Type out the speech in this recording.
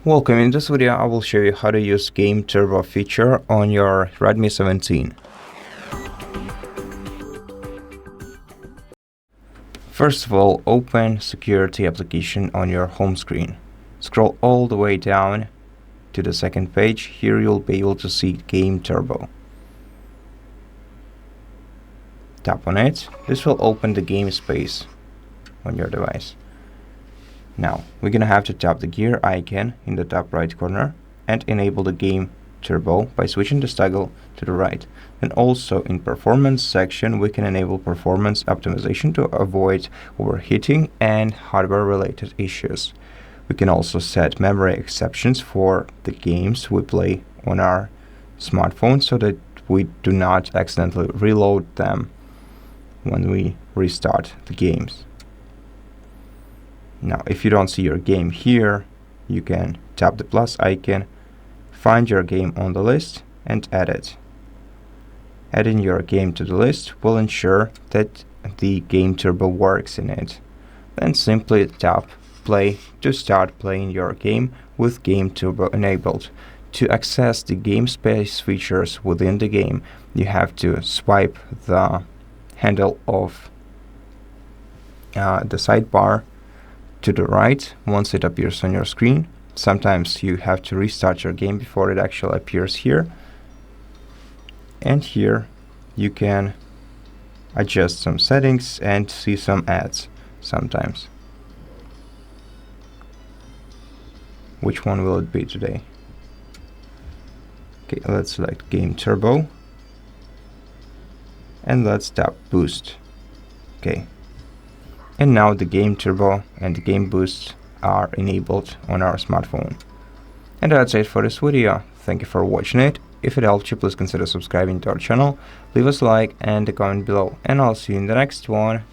Welcome. In this video I will show you how to use Game Turbo feature on your Redmi 17. First of all, open security application on your home screen. Scroll all the way down to the second page. Here you'll be able to see Game Turbo. Tap on it. This will open the game space on your device. Now, we're going to have to tap the gear icon in the top right corner and enable the Game Turbo by switching the toggle to the right. And also in performance section, we can enable performance optimization to avoid overheating and hardware related issues. We can also set memory exceptions for the games we play on our smartphone so that we do not accidentally reload them when we restart the games. Now, if you don't see your game here, you can tap the plus icon, find your game on the list, and add it. Adding your game to the list will ensure that the Game Turbo works in it. Then simply tap play to start playing your game with Game Turbo enabled. To access the game space features within the game, you have to swipe the handle of the sidebar to the right once it appears on your screen. Sometimes you have to restart your game before it actually appears here. And here you can adjust some settings and see some ads sometimes. Which one will it be today? Okay, let's select Game Turbo and let's tap Boost. Okay. And now the Game Turbo and the Game Boost are enabled on our smartphone. And that's it for this video. Thank you for watching it. If it helped you, please consider subscribing to our channel, leave us a like and a comment below, and I'll see you in the next one.